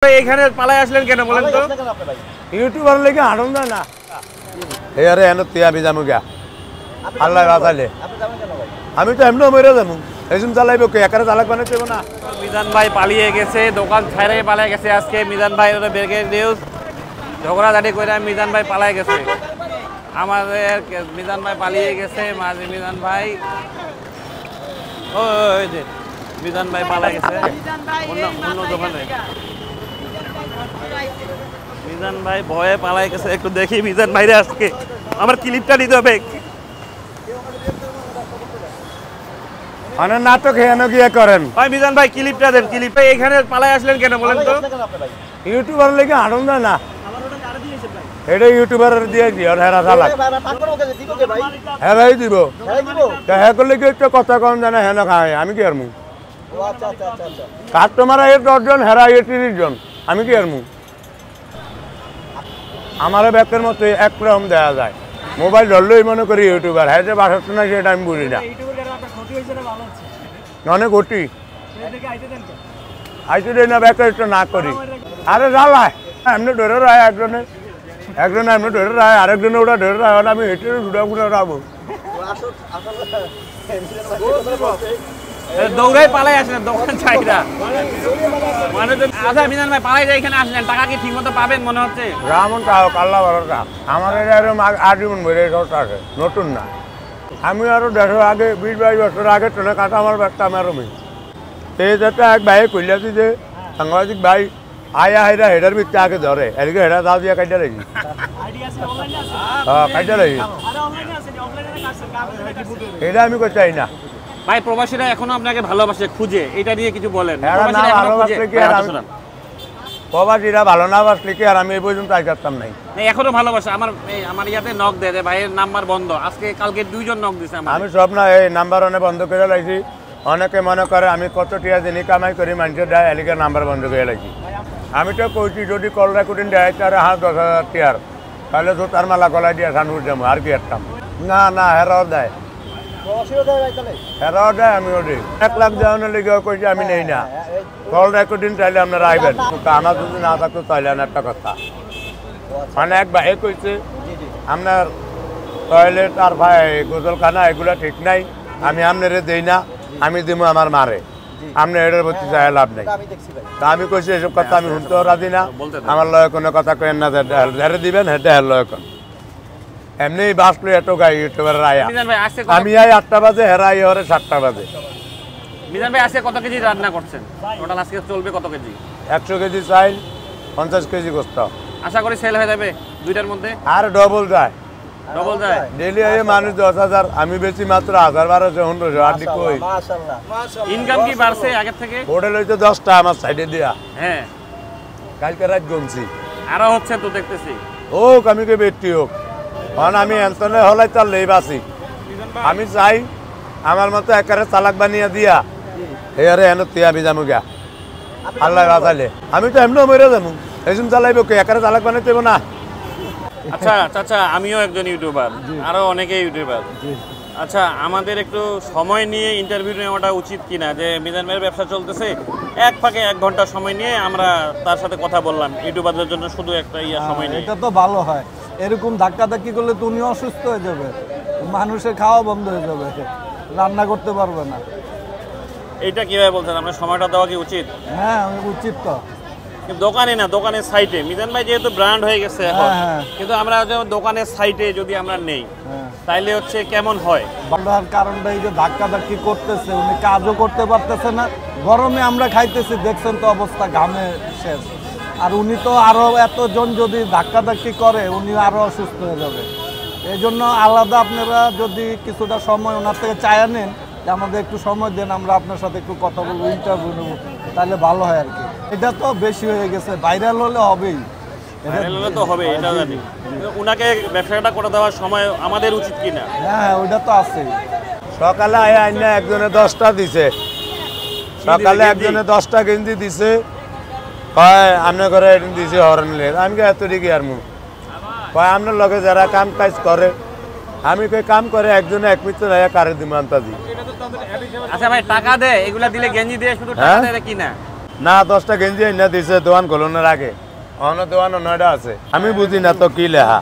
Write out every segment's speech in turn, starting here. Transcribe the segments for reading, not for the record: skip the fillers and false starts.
এখানে পালায় আসলেন কেন বলেন তো? ইউটিউবার লেগে আনন্দ না এই আরে এনে তুই আমি যাবো গা আল্লাহ বাঁচালে আমি তো এমনি মরে যাবো এইসব চালাইব কে একারে চালাক বানাতে না। মিজান ভাই পালিয়ে গেছে, দোকান ছাড়ে পালিয়ে গেছে। আজকে মিজান ভাই ব্রেকিং নিউজ, ঝগড়াঝাটি করে মিজান ভাই পালিয়ে গেছে। আমাদের মিজান ভাই পালিয়ে গেছে। মাঝে মিজান ভাই ওই যে মিজান ভাই পালিয়ে গেছে অন্য দোকানে। মিজান ভাই ভয়ে পালাই গেছে। একটু দেখি মিজান ভাইরে আজকে আমার ক্লিপটা নিতে হবে। অনেক নাটক হেন গিয়ে করেন ভাই মিজান ভাই ক্লিপটা দেন। ক্লিপটা এখানে পালাই আসলেন কেন বলেন তো? ইউটিউবার লেগে আনন্দ না এটা ইউটিউবার দিয়ে দিও হেরা চালাক হেরাই দিব হ্যাঁ করলে কি একটু কথা কম জানে হেন খায় আমি কি আরমু কাস্টমার আয়ে 10 জন হেরা আয়ে 30 জন আমি কি আরমু আমার ব্যাকের মতো একরকম দেওয়া যায়। মোবাইল ধরলেই মনে করি ইউটিউবার হ্যাঁ যে বাসাচ্ছে না সেটা আমি বুঝি না। অনেক ঘটি আইতে দেয় না ব্যাকের একটু না করি আরে জ্বালায় এমনি ধরে রায় একজনে এমনি ধরে রায় আরেকজনে ওটা ধরে রায় আমি হেঁটে ঘুরে ঘুরে রাখবো দৌড়াই পালাই আসলেন দোকান চাইরা মানে আচ্ছা মিজান ভাই পালাই যায় এখানে আসলেন টাকা কি ঠিক মতো পাবেন মনে হচ্ছে? রামন কাল্লা বারোটা আমার এটা আজীবন বেড়ে আছে নতুন না। আমি আরো 1.5 আগে 20-22 বছর আগে ট্রেনে কাটা আমার ব্যবসা আমি আরো এই যাতে এক ভাই কইলাছি যে সাংবাদিক ভাই আয়া হেরা হেডার ভিতরে আগে ধরে এদিকে হেডা দাও দিয়ে কাটা লাগি হ্যাঁ কাটা লাগি এটা আমি কই চাই না। ভাই প্রবাসীরা এখনো আপনাকে ভালোবাসে খুঁজে, এটা নিয়ে কিছু বলেন। প্রবাসীরা ভালো না বাসলে কি আর আমি এই পর্যন্ত আইতাম নাই এখনো ভালোবাসে। আমার ইয়াতে নক দেয় ভাইয়ের নাম্বার বন্ধ, আজকে কালকে 2 জন নক দিছে। আমি সব না এই নাম্বার অনেক বন্ধ করে লাইছি। অনেকে মনে করে আমি কত টিয়া দিনই কামাই করি মানুষের দেয় এলিকে নাম্বার বন্ধ করে লাইছি। আমি তো কইছি যদি কল রেকর্ডিং দেয় তার 10,000 টিয়ার তাহলে তো তার মালা গলায় দিয়ে সানুর যাবো আর কি একটা না না হেরাও দেয় হেরাও দেয় আমি ওটি 1 লাখ দেওয়ানোর লিগে কইছি আমি নেই না। কল রেকর্ডিং চাইলে আপনারা আইবেন আমার যদি না থাকতো তাইলে একটা কথা মানে এক ভাই কইছে আপনার টয়লেট আর ভাই গোসলখানা এগুলো ঠিক নাই আমি আপনারে দেই না আমি দিব আমার মারে আপনি এটার প্রতি চাই লাভ নেই। তা আমি কইছি এসব কথা আমি শুনতেও রাজি না। আমার লয় কোনো কথা কেন না ঝেড়ে দিবেন হেঁটে লয় কোন এমনি বাসলো এত গাই ইউটিউবের আয়া আমি আই 8টা বাজে হেরাই হরে 7টা বাজে। মিজান ভাই আজকে কত কেজি রান্না করছেন? টোটাল আজকে চলবে কত কেজি? 100 কেজি চাইল 50 কেজি গোস্ত। আশা করি সেল হয়ে যাবে 2টার মধ্যে। আর ডবল যায় ডবল যায় ডেইলি আই মানুষ 10,000 আমি বেশি মাত্র 1,000-1,200 আর কই মাশাআল্লাহ ইনকাম কি বাড়ছে আগের থেকে? হোটেল হইতে 10টা আমার সাইডে দিয়া হ্যাঁ কালকে রাত গমছি আরো হচ্ছে তো দেখতেছি ও আমি কে বেটি হোক কারণ আমি এন্তনে হলাই তার লেই বাসি আমি চাই আমার মতো একারে চালাক বানিয়ে দিয়া এই আরে এনে তুই আমি যাবো গা আল্লাহ বাঁচালে আমি তো এমনি মরে যাবো এইসব চালাইব কে একারে চালাক বানাইতে না। আচ্ছা চাচা আমিও একজন ইউটিউবার, আরো অনেকে ইউটিউবার। আচ্ছা আমাদের একটু সময় নিয়ে ইন্টারভিউ নেওয়াটা উচিত কিনা? যে মিজান ভাইয়ের ব্যবসা চলতেছে এক ফাঁকে 1 ঘন্টা সময় নিয়ে আমরা তার সাথে কথা বললাম ইউটিউবারদের জন্য শুধু একটা সময় নিয়ে। এটা তো ভালো হয়। এরকম ধাক্কাধাক্কি করলে তো উনি অসুস্থ হয়ে যাবে, মানুষের খাওয়া বন্ধ হয়ে যাবে, রান্না করতে পারবে না। এইটা কিভাবে বলছেন? আমরা সময়টা দেওয়া কি উচিত? হ্যাঁ উচিত তো। দোকানে না দোকানের সাইটে মিজান ভাই যেহেতু ব্র্যান্ড হয়ে গেছে এখন, কিন্তু আমরা দোকানের সাইটে যদি আমরা নেই তাইলে হচ্ছে কেমন হয়? বাড়ার কারণটা এই যে ধাক্কাধাক্কি করতেছে, উনি কাজও করতে পারতেছে না, গরমে আমরা খাইতেছি দেখছেন তো অবস্থা, ঘামে শেষ। আর উনি তো আরো এতজন যদি ধাক্কাধাক্কি করে উনি আরো অসুস্থ হয়ে যাবে। এই জন্য আলাদা আপনারা যদি কিছুটা সময় ওনার থেকে চায়া নেন, আমাদের একটু সময় দেন, আমরা আপনার সাথে একটু কথা বলবো, ইন্টারভিউ নেবো, তাহলে ভালো হয় আর কি। এটা তো বেশি হয়ে গেছে, ভাইরাল হলে হবেই, ভাইরাল হলে তো হবে এটা জানি। উনাকে ব্যবসাটা করে দেওয়ার সময় আমাদের উচিত কিনা? হ্যাঁ ওইটা তো আছে। সকালে আইনা একজনে 10টা দিছে, সকালে একজনে 10টা গেঞ্জি দিছে, কয় আপনার ঘরে একদিন দিছে হরনলের। আমি কে এত দিকে আর মুখ কয় আপনার লগে যারা কাম কাজ করে, আমি কই কাম করে একজনে 1 মিনিট না কারে দিম আনতা দি। আচ্ছা ভাই টাকা দেয় এগুলা দিলে গেঞ্জি দিয়ে শুধু টাকা দেয় কি না? না 10টা গেঞ্জি এনে দিছে দোকান খোলনের আগে অন্য দোকান 9টা আছে আমি বুঝি না তো কি লেখা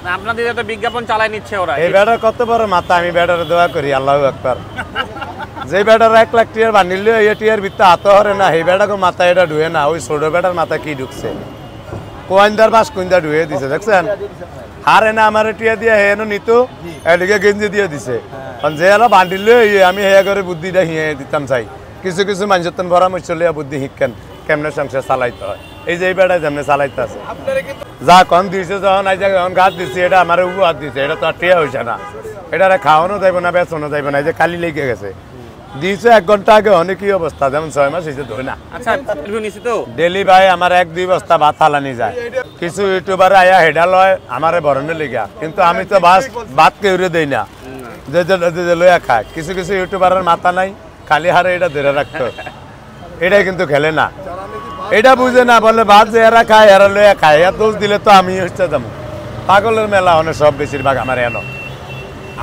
না, আপনাদের তো বিজ্ঞাপন চালাই নিচ্ছে ওরা। এই বেটার কত বড় মাথা আমি বেটার দোয়া করি আল্লাহু আকবার যে বেটার 1 লাখ টিয়ার বানিল এই টিয়ার ভিতরে হাত হরে না এই বেটাকে মাথা এটা ঢুয়ে না ওই ছোট বেটার মাথা কি ঢুকছে কোয়াইন্দার বাস কোইন্দা ঢুয়ে দিছে দেখছেন হারে না আমার টিয়া দিয়ে হেনো নিত এদিকে গেঞ্জি দিয়ে দিছে কারণ যে এলা বান্ডিল আমি হেয়া করে বুদ্ধিটা হিয়ে দিতাম চাই কিছু কিছু মানুষের তো পরামর্শ লিয়া বুদ্ধি শিক্ষেন কেমনে সংসার চালাইতে হয় এই যে এই বেটায় যেমনে চালাইতে আছে যা কম দিয়েছে যখন আজ যখন গাছ দিচ্ছে এটা আমার উপহার দিচ্ছে এটা তো আর টিয়া হয়েছে না এটা খাওয়ানো যাইব না বেচানো যাইব না এই যে কালি লেগে গেছে দিয়েছে 1 ঘন্টা আগে অনেক কি অবস্থা যেমন 6 মাস হয়েছে ধরে না আচ্ছা নিছি তো ডেলি ভাই আমার 1-2 বস্তা ভাত হালানি যায় কিছু ইউটিউবার আয়া হেডা লয় আমারে বরণে লেগা কিন্তু আমি তো ভাত কেউরে দেই না যে লইয়া খায় কিছু কিছু ইউটিউবারের মাথা নাই খালি হারে এটা ধরে রাখতো এটাই কিন্তু খেলে না এটা বুঝে না বলে ভাত যে এরা খায় এরা লইয়া খায় এর দোষ দিলে তো আমি হচ্ছে যাবো পাগলের মেলা অনেক সব বেশিরভাগ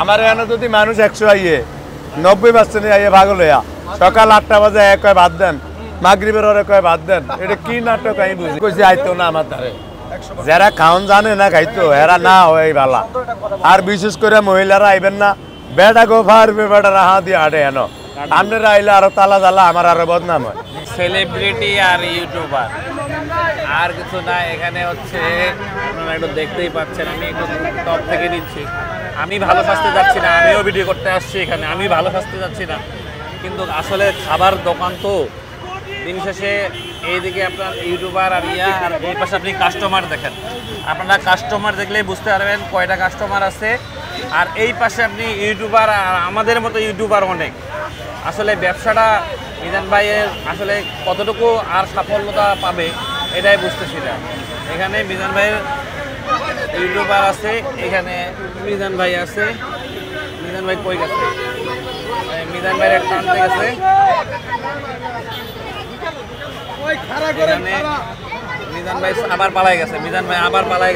আমার এনো যদি মানুষ 100 আইয়ে 90% আইয়ে পাগল হইয়া সকাল 8টা বাজে এক কয় ভাত দেন মাগরিবের ওরে কয় ভাত দেন এটা কি নাটক আমি বুঝি কইছি আইতো না আমার ধারে যারা খাওন জানে না খাইতো এরা না হয় ভালা আর বিশেষ করে মহিলারা আইবেন না বেটা গোফার বেটা রাহা দিয়ে হাঁটে এনো আপনারা আইলে আরো তালা জ্বালা আমার আরো বদনাম হয় সেলিব্রিটি আর ইউটিউবার আর কিছু না এখানে হচ্ছে আপনারা একটু দেখতেই পাচ্ছেন আমি একটু টপ থেকে নিচ্ছি আমি ভালো স্বাস্থ্যে যাচ্ছি না আমিও ভিডিও করতে আসছি এখানে আমি ভালো স্বাস্থ্যে যাচ্ছি না কিন্তু আসলে খাবার দোকান তো দিন শেষে এইদিকে আপনার ইউটিউবার আর আর এই পাশে আপনি কাস্টমার দেখেন আপনারা কাস্টমার দেখলেই বুঝতে পারবেন কয়টা কাস্টমার আছে আর এই পাশে আপনি ইউটিউবার আর আমাদের মতো ইউটিউবার অনেক আসলে ব্যবসাটা মিজান ভাইয়ের আসলে কতটুকু আর সাফল্যতা পাবে এটাই বুঝতেছি না এখানে মিজান ভাইয়ের ইউটিউবার আছে এখানে মিজান ভাই আছে মিজান ভাই কই গেছে মিজান ভাইয়ের টানতে গেছে এখানে মিজান ভাই আবার পালাই গেছে মিজান ভাই আবার পালাই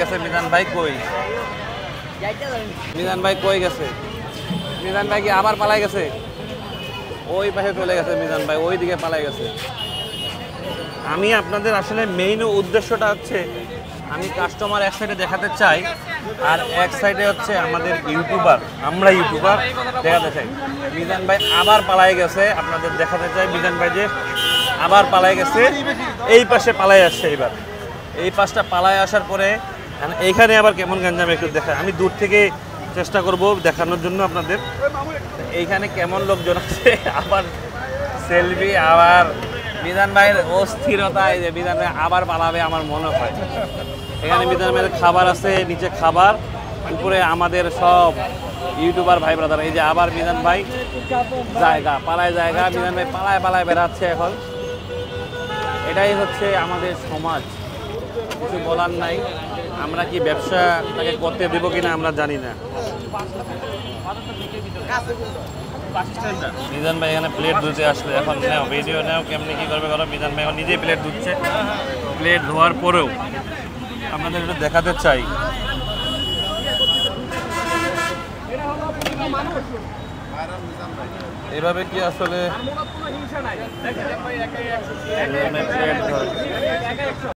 গেছে মিজান ভাই কই মিজান ভাই কই গেছে মিজান ভাই কি আবার পালাই গেছে ওই পাশে চলে গেছে মিজান ভাই ওই দিকে পালাই গেছে আমি আপনাদের আসলে মেইন উদ্দেশ্যটা হচ্ছে আমি কাস্টমার এক সাইডে দেখাতে চাই আর এক সাইডে হচ্ছে আমাদের ইউটিউবার আমরা ইউটিউবার দেখাতে চাই মিজান ভাই আবার পালাই গেছে আপনাদের দেখাতে চাই মিজান ভাই যে আবার পালাই গেছে এই পাশে পালাই আসছে এবার এই পাশটা পালাই আসার পরে এইখানে আবার কেমন গঞ্জাম একটু দেখায় আমি দূর থেকে চেষ্টা করব দেখানোর জন্য আপনাদের এইখানে কেমন লোকজন আছে আবার সেলফি আবার মিজান ভাইয়ের অস্থিরতা এই যে মিজান ভাই আবার পালাবে আমার মনে হয় এখানে মিজান ভাইয়ের খাবার আছে নিচে খাবার উপরে আমাদের সব ইউটিউবার ভাই ব্রাদার এই যে আবার মিজান ভাই জায়গা মিজান ভাই পালায় বেড়াচ্ছে এখন এটাই হচ্ছে আমাদের সমাজ কিছু বলার নাই আমরা কি ব্যবসাটাকে করতে দেব কিনা আমরা জানি না মিজান ভাই এখানে প্লেট ধুতে আসলে এখন নেও ভিডিও নেও কেমনি কি করবে করো মিজান ভাই এখন নিজেই প্লেট ধুচ্ছে প্লেট ধোয়ার পরেও আমাদের একটু দেখাতে চাই এভাবে কি আসলে